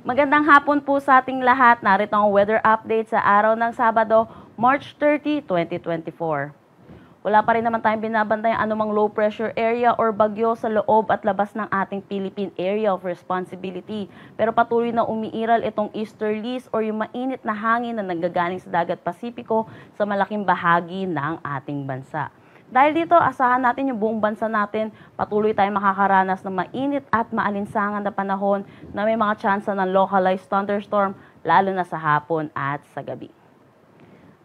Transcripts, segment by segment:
Magandang hapon po sa ating lahat. Narito ang weather update sa araw ng Sabado, March 30, 2024. Wala pa rin naman tayong binabantayan anumang low pressure area or bagyo sa loob at labas ng ating Philippine Area of Responsibility. Pero patuloy na umiiral itong easterlies or yung mainit na hangin na nanggagaling sa dagat Pasipiko sa malaking bahagi ng ating bansa. Dahil dito, asahan natin yung buong bansa natin, patuloy tayong makakaranas ng mainit at maalinsangan na panahon na may mga tsansa ng localized thunderstorm, lalo na sa hapon at sa gabi.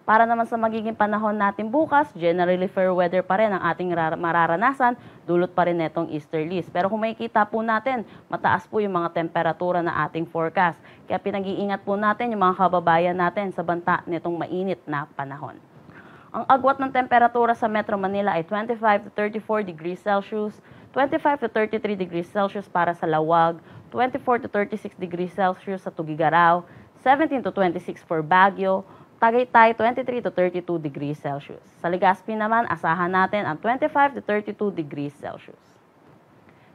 Para naman sa magiging panahon natin bukas, generally fair weather pa rin ang ating mararanasan, dulot pa rin netong easterlies. Pero kung makikita po natin, mataas po yung mga temperatura na ating forecast. Kaya pinag-iingat po natin yung mga kababayan natin sa banta nitong mainit na panahon. Ang agwat ng temperatura sa Metro Manila ay 25 to 34 degrees Celsius, 25 to 33 degrees Celsius para sa Lawag, 24 to 36 degrees Celsius sa Tugigaraw, 17 to 26 for Baguio, Tagaytay 23 to 32 degrees Celsius. Sa Legazpi naman, asahan natin ang 25 to 32 degrees Celsius.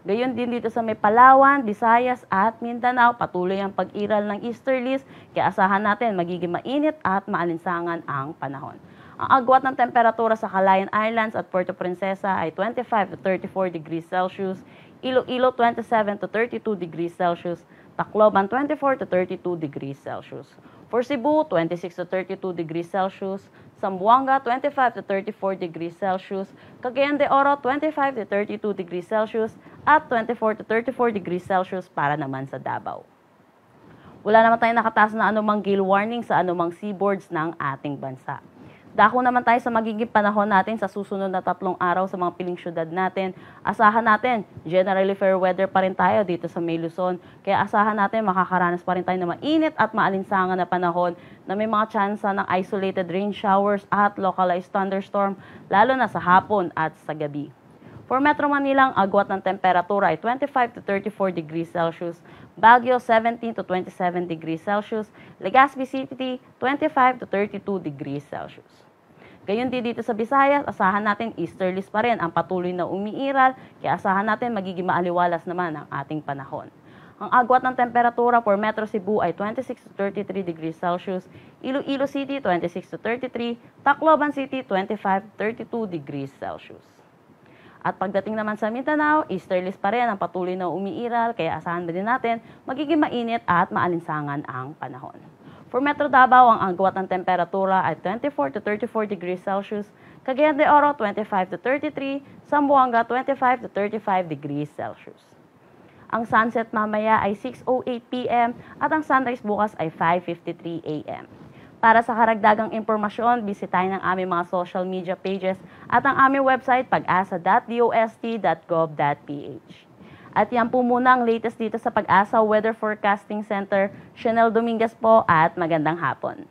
Gayon din dito sa may Palawan, Visayas at Mindanao, patuloy ang pag-iral ng easterlies, kaya asahan natin magiging mainit at maalinsangan ang panahon. Ang agwat ng temperatura sa Calayan Islands at Puerto Princesa ay 25 to 34 degrees Celsius, Iloilo 27 to 32 degrees Celsius, Tacloban 24 to 32 degrees Celsius. For Cebu, 26 to 32 degrees Celsius, Zamboanga 25 to 34 degrees Celsius, Cagayan de Oro 25 to 32 degrees Celsius, at 24 to 34 degrees Celsius para naman sa Davao. Wala naman tayong nakataas na anumang gale warning sa anumang seaboards ng ating bansa. Dako naman tayo sa magiging panahon natin sa susunod na 3 araw sa mga piling syudad natin. Asahan natin, generally fair weather pa rin tayo dito sa May Luzon. Kaya asahan natin, makakaranas pa rin tayo ng mainit at maalinsangan na panahon na may mga tsansa ng isolated rain showers at localized thunderstorm, lalo na sa hapon at sa gabi. For Metro Manila, ang agwat ng temperatura ay 25 to 34 degrees Celsius, Baguio 17 to 27 degrees Celsius, Legazpi City 25 to 32 degrees Celsius. Gayon din dito sa Visayas, asahan natin easterlies pa rin ang patuloy na umiiral, kaya asahan natin magiging maaliwalas naman ang ating panahon. Ang agwat ng temperatura for Metro Cebu ay 26 to 33 degrees Celsius, Iloilo City 26 to 33, Tacloban City 25 to 32 degrees Celsius. At pagdating naman sa Mindanao, easterlies pa rin ang patuloy na umiiral, kaya asahan din natin magiging mainit at maalinsangan ang panahon. For Metro Davao, ang agwat ng temperatura ay 24 to 34 degrees Celsius, Cagayan de Oro 25 to 33, Zamboanga 25 to 35 degrees Celsius. Ang sunset mamaya ay 6:08 p.m. at ang sunrise bukas ay 5:53 a.m. Para sa karagdagang impormasyon, bisitahin ang aming mga social media pages at ang aming website pag-asa.dost.gov.ph. At yan po muna ang latest dito sa Pag-asa Weather Forecasting Center. Chanel Dominguez po at magandang hapon.